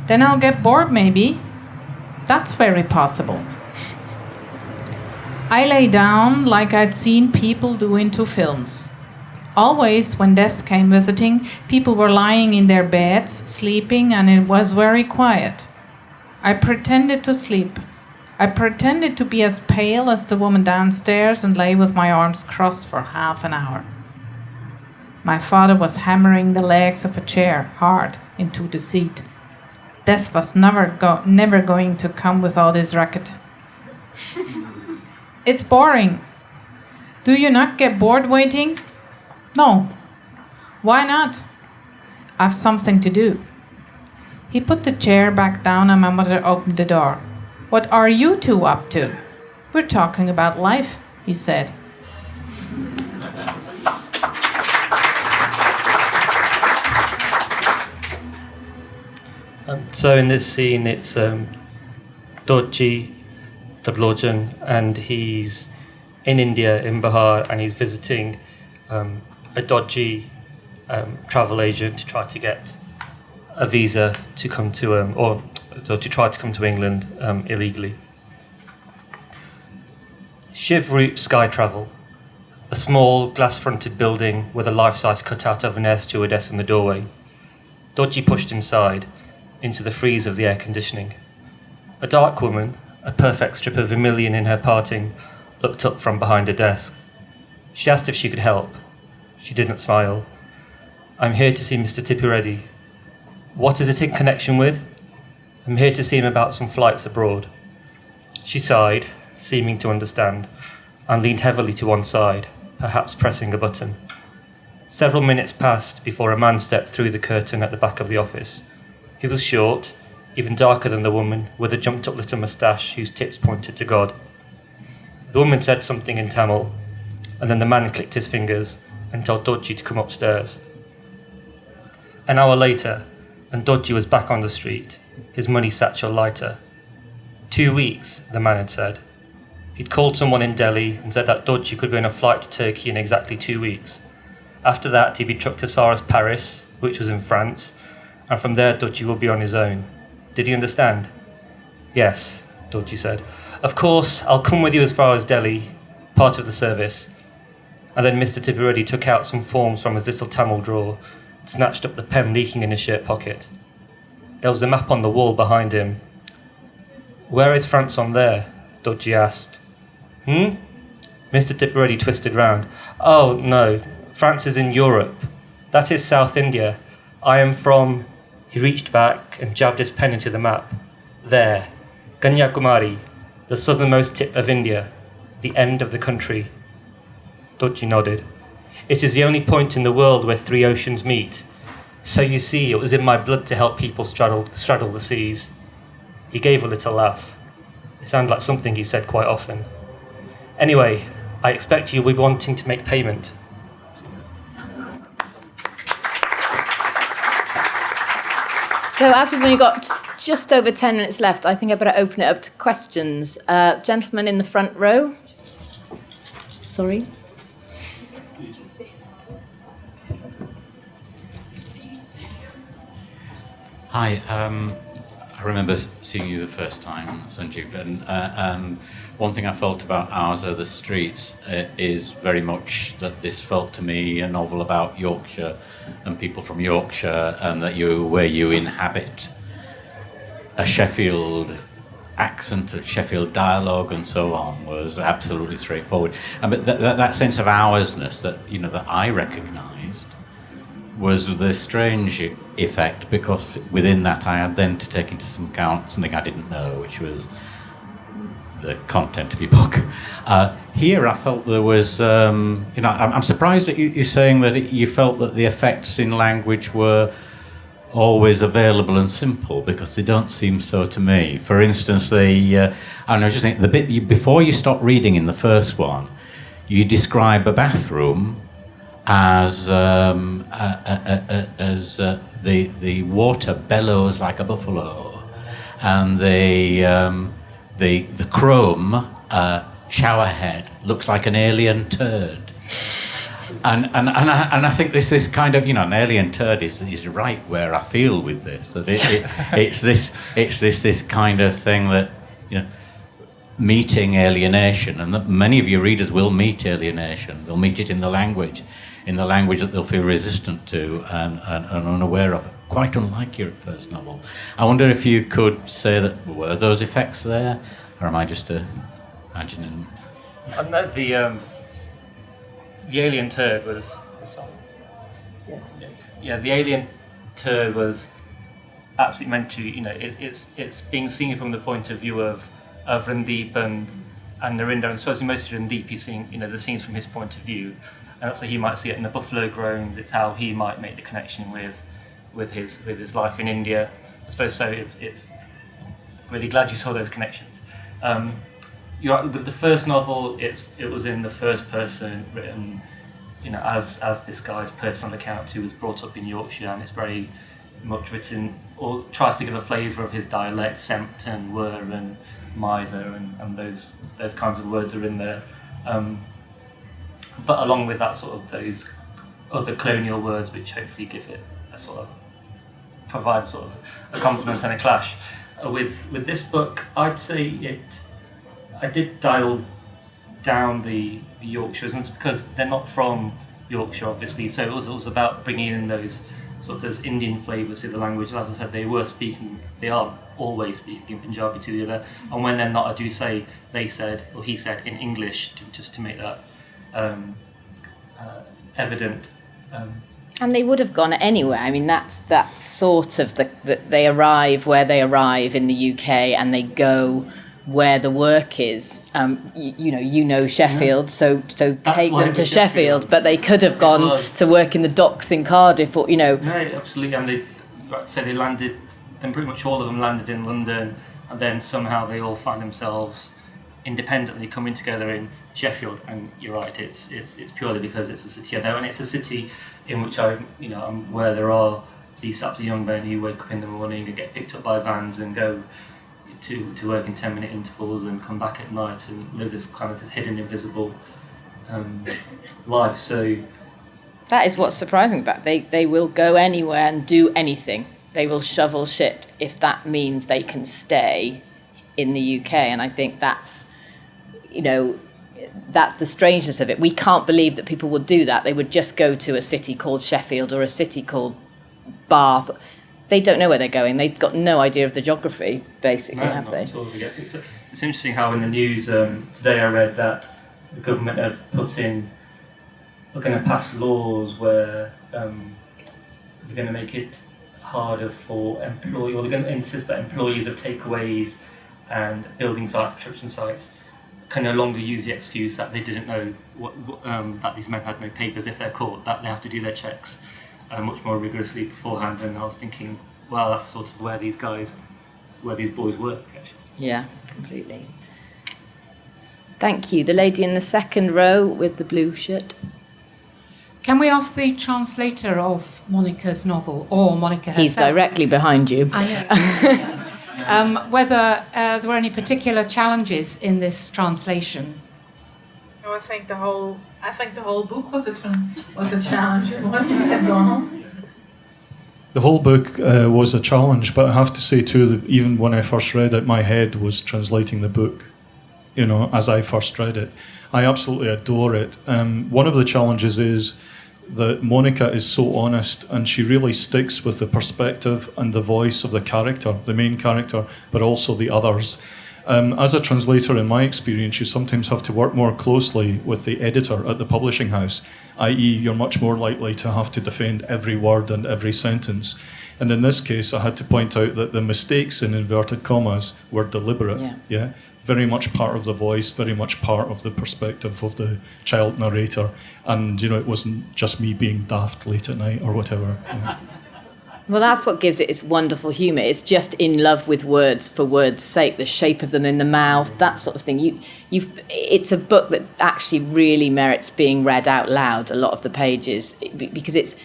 Then I'll get bored maybe. That's very possible. I lay down like I'd seen people do into films. Always when death came visiting, people were lying in their beds, sleeping, and it was very quiet. I pretended to sleep. I pretended to be as pale as the woman downstairs and lay with my arms crossed for half an hour. My father was hammering the legs of a chair hard into the seat. Death was never going to come with all this racket. It's boring. Do you not get bored waiting? No. Why not? I've something to do. He put the chair back down and my mother opened the door. What are you two up to? We're talking about life, he said. So in this scene, it's Dodlojan, and he's in India, in Bihar, and he's visiting a dodgy travel agent to try to get a visa to come to, or to try to come to England illegally. Shiv Roop Sky Travel, a small glass-fronted building with a life-size cutout of an air stewardess in the doorway. Dodgy pushed inside, into the freeze of the air conditioning. A dark woman, a perfect strip of vermilion in her parting, looked up from behind a desk. She asked if she could help. She didn't smile. "I'm here to see Mr. Tipuredi." "What is it in connection with?" "I'm here to see him about some flights abroad." She sighed, seeming to understand, and leaned heavily to one side, perhaps pressing a button. Several minutes passed before a man stepped through the curtain at the back of the office. He was short, even darker than the woman, with a jumped-up little moustache whose tips pointed to God. The woman said something in Tamil, and then the man clicked his fingers and told Dodgy to come upstairs. An hour later, and Dodgy was back on the street, his money satchel lighter. 2 weeks, the man had said. He'd called someone in Delhi and said that Dodgy could be on a flight to Turkey in exactly 2 weeks. After that, he'd be trucked as far as Paris, which was in France, and from there Dodgy would be on his own. Did he understand? Yes, Dodgy said. Of course, I'll come with you as far as Delhi, part of the service. And then Mr. Tipuredi took out some forms from his little Tamil drawer and snatched up the pen leaking in his shirt pocket. There was a map on the wall behind him. Where is France on there? Dodgy asked. Mr. Tipuredi twisted round. Oh, no, France is in Europe. That is South India. I am from... He reached back and jabbed his pen into the map. There, Kanyakumari, the southernmost tip of India, the end of the country. Dodgy nodded. It is the only point in the world where 3 oceans meet. So you see, it was in my blood to help people straddle the seas. He gave a little laugh. It sounded like something he said quite often. Anyway, I expect you'll be wanting to make payment. So as we've only got just over 10 minutes left, I think I better open it up to questions. Gentleman in the front row. Sorry. Hi, I remember seeing you the first time, Sunjeev, and one thing I felt about Ours Are the Streets is very much that this felt to me a novel about Yorkshire and people from Yorkshire, and that where you inhabit a Sheffield accent, a Sheffield dialogue, and so on, was absolutely straightforward. But that sense of oursness that that I recognised was the strange effect, because within that I had then to take into some account something I didn't know, which was the content of your book. Here I felt there was, I'm surprised that you're saying that you felt that the effects in language were always available and simple, because they don't seem so to me. For instance, I was just thinking, the bit before you stop reading in the first one, you describe a bathroom as the water bellows like a buffalo, and the chrome shower head looks like an alien turd, and I think this kind of an alien turd is right where I feel with this, that it's this kind of thing that meeting alienation, and that many of your readers will meet alienation. They'll meet it in the language that they'll feel resistant to and unaware of. Quite unlike your first novel. I wonder if you could say that were those effects there, or am I just imagining? The alien turd was. Sorry. Yes. Yeah, the alien turd was absolutely meant to. It's being seen from the point of view of Randeep and Narinder, and supposedly mostly Randeep, he's seeing the scenes from his point of view, and that's how he might see it in the buffalo groans. It's how he might make the connection with his life in India. I suppose so. It's really glad you saw those connections. The first novel, it was in the first person, written as this guy's personal account who was brought up in Yorkshire, and it's very much written, or tries to give a flavour of his dialect. Sempton, were, and Mither, and those kinds of words are in there. But along with that, sort of those other colonial words, which hopefully give it a sort of provide sort of a complement and a clash. With this book, I'd say I did dial down the Yorkshireans, because they're not from Yorkshire, obviously. So it was about bringing in those sort of there's Indian flavours to the language. As I said, they are always speaking Punjabi to the other, and when they're not, I do say they said or he said in English just to make that evident. And they would have gone anywhere. I mean, that's sort of they arrive where they arrive in the UK, and they go where the work is. You know Sheffield, so take them to Sheffield, but they could have gone to work in the docks in Cardiff, or No, absolutely, and they landed. Then pretty much all of them landed in London, and then somehow they all found themselves independently coming together in Sheffield. And you're right, it's purely because it's a city I know, and it's a city in which I'm where there are these types of young men who wake up in the morning and get picked up by vans and go to work in 10-minute intervals and come back at night and live this hidden, invisible life. So that is what's surprising about they will go anywhere and do anything. They will shovel shit if that means they can stay in the UK. And I think that's the strangeness of it. We can't believe that people would do that. They would just go to a city called Sheffield or a city called Bath. They don't know where they're going. They've got no idea of the geography, basically, have they? It's interesting how in the news today I read that the government have are going to pass laws where they're going to make it harder for they're going to insist that employees of takeaways and building sites, construction sites, can no longer use the excuse that they didn't know that these men had no papers if they're caught, that they have to do their checks much more rigorously beforehand. And I was thinking, well, that's sort of where these boys work, actually. Yeah, completely. Thank you. The lady in the second row with the blue shirt. Can we ask the translator of Monica's novel, or Monica herself? He's directly behind you. I know. Whether there were any particular challenges in this translation? I think the whole book was a challenge. Wasn't it, Donal? The whole book was a challenge, but I have to say too that even when I first read it, my head was translating the book. As I first read it, I absolutely adore it. One of the challenges is that Monica is so honest, and she really sticks with the perspective and the voice of the character, the main character, but also the others. As a translator, in my experience, you sometimes have to work more closely with the editor at the publishing house, i.e. you're much more likely to have to defend every word and every sentence. And in this case, I had to point out that the mistakes in inverted commas were deliberate. Yeah? Very much part of the voice, very much part of the perspective of the child narrator. And, it wasn't just me being daft late at night or whatever. Well, that's what gives it its wonderful humour. It's just in love with words for words' sake, the shape of them in the mouth, that sort of thing. It's a book that actually really merits being read out loud, a lot of the pages, because it's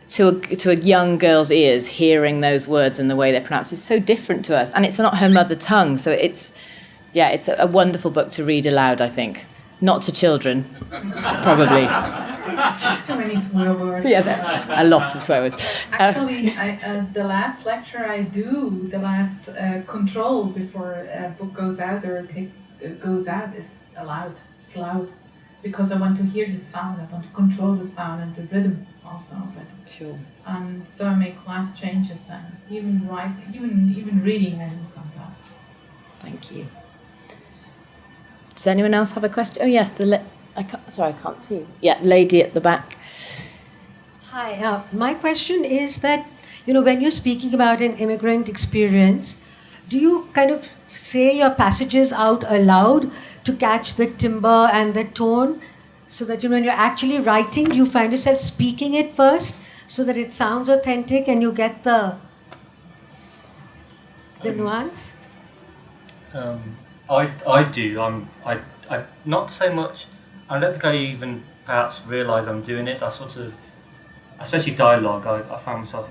to a young girl's ears, hearing those words and the way they're pronounced is so different to us. And it's not her mother tongue, so it's a wonderful book to read aloud, I think. Not to children, probably. Too many swear words. Yeah, a lot of swear words. Actually, the last lecture I do, the last control before a book goes out or goes out is loud. It's loud, because I want to hear the sound. I want to control the sound and the rhythm also of it. Sure. And so I make last changes then. Even reading I do sometimes. Thank you. Does anyone else have a question? Oh yes, I can't see you. Yeah, lady at the back. Hi, my question is that, when you're speaking about an immigrant experience, do you kind of say your passages out aloud to catch the timbre and the tone, so that when you're actually writing, you find yourself speaking it first so that it sounds authentic and you get the nuance? I do. I not so much. I don't think I even perhaps realise I'm doing it. I sort of, especially dialogue, I found myself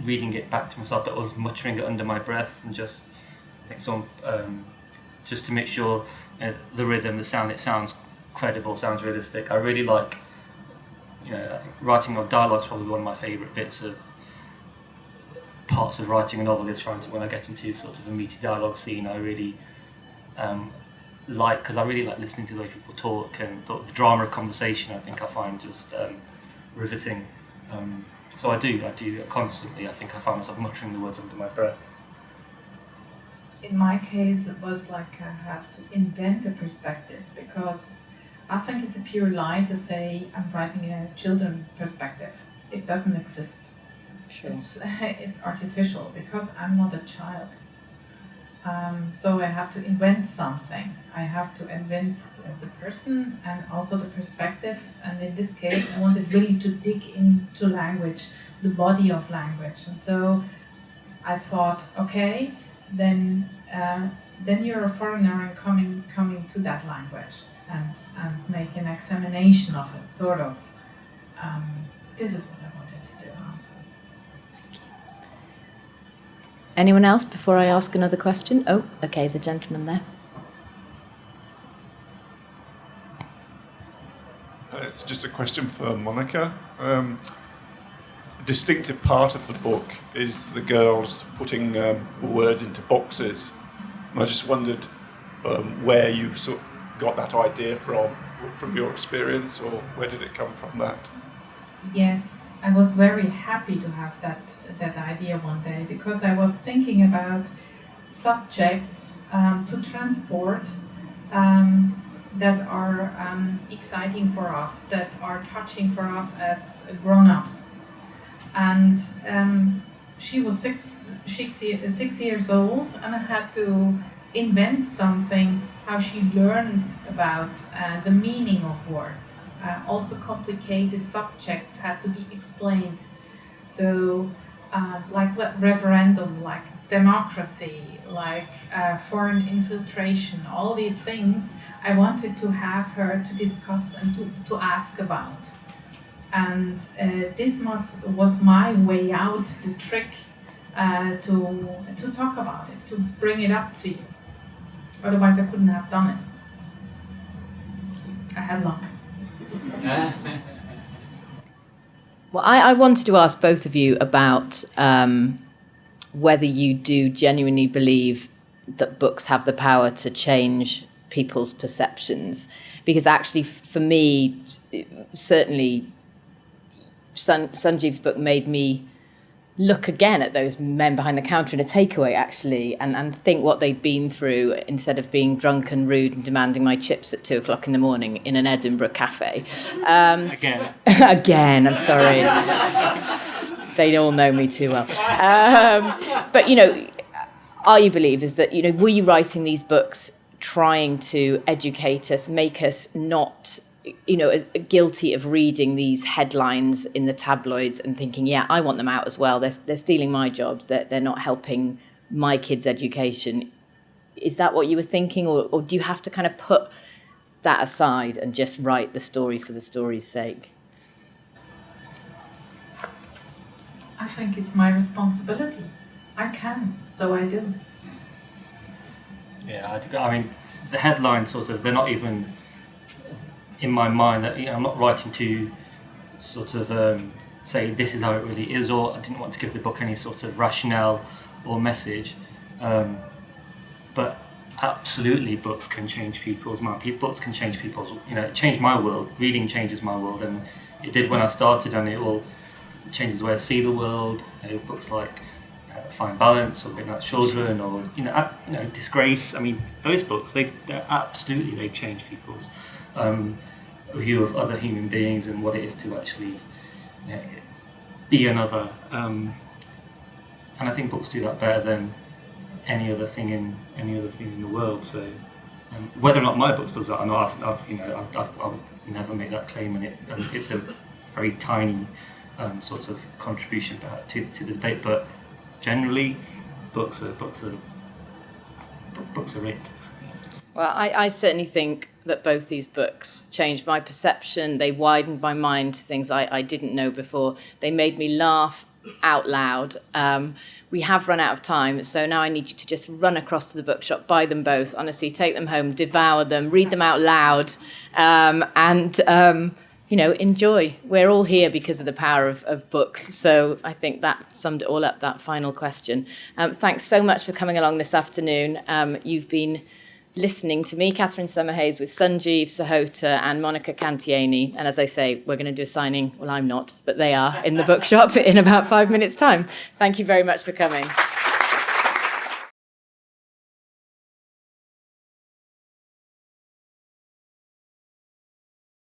reading it back to myself, but I was muttering it under my breath and just to make sure the rhythm, the sound, it sounds credible, sounds realistic. I really like, I think writing of dialogue is probably one of my favourite parts of writing a novel is when I get into sort of a meaty dialogue scene, I really because I really like listening to the way people talk, and the drama of conversation I think I find just riveting. So I do constantly. I think I find myself muttering the words under my breath. In my case, it was like I had to invent a perspective, because I think it's a pure lie to say I'm writing a children's perspective. It doesn't exist. Sure. It's artificial, because I'm not a child. So I have to invent something. I have to invent the person and also the perspective. And in this case, I wanted really to dig into language, the body of language. And so I thought, okay, then you're a foreigner and coming to that language and make an examination of it, sort of. This is what I wanted to do, honestly. Anyone else before I ask another question? Oh, okay, the gentleman there. It's just a question for Monica. A distinctive part of the book is the girls putting words into boxes. And I just wondered where you sort of got that idea from your experience, or where did it come from that? Yes, I was very happy to have that idea one day, because I was thinking about subjects to transport that are exciting for us, that are touching for us as grown-ups. And she was six years old, and I had to invent something, how she learns about the meaning of words. Also complicated subjects had to be explained. So like referendum, like democracy, like foreign infiltration, all these things I wanted to have her to discuss and to ask about. And this was my way out, the trick to talk about it, to bring it up to you. Otherwise I couldn't have done it. I had luck. Well, I wanted to ask both of you about whether you do genuinely believe that books have the power to change people's perceptions. Because actually, for me, certainly, Sunjeev's book made me look again at those men behind the counter in a takeaway, actually, and think what they'd been through, instead of being drunk and rude and demanding my chips at 2:00 in the morning in an Edinburgh cafe. Again. Again, I'm sorry. They all know me too well. But, are you believers that, were you writing these books trying to educate us, make us not as guilty of reading these headlines in the tabloids and thinking, yeah, I want them out as well. They're stealing my jobs. They're not helping my kids' education. Is that what you were thinking, or do you have to kind of put that aside and just write the story for the story's sake? I think it's my responsibility. I can, so I do. Yeah, I mean, the headlines they're not even in my mind. That I'm not writing to say this is how it really is, or I didn't want to give the book any sort of rationale or message. But absolutely, books can change people's mind. Books can change people's. It changed my world. Reading changes my world, and it did when I started, and it all changes the way I see the world. Books like Fine Balance, or Midnight Children, or Disgrace. I mean, those books they've changed people's view of other human beings and what it is to actually be another. And I think books do that better than any other thing in the world. So whether or not my books does that or not, I would never make that claim, and it's a very tiny sort of contribution to the debate. But generally, books are it. Well, I certainly think that both these books changed my perception. They widened my mind to things I didn't know before. They made me laugh out loud. We have run out of time, so now I need you to just run across to the bookshop, buy them both, honestly, take them home, devour them, read them out loud, and enjoy. We're all here because of the power of books. So I think that summed it all up, that final question. Thanks so much for coming along this afternoon. You've been listening to me, Catherine Summerhayes, with Sunjeev Sahota and Monica Cantieni. And as I say, we're going to do a signing. Well, I'm not, but they are in the bookshop in about 5 minutes' time. Thank you very much for coming.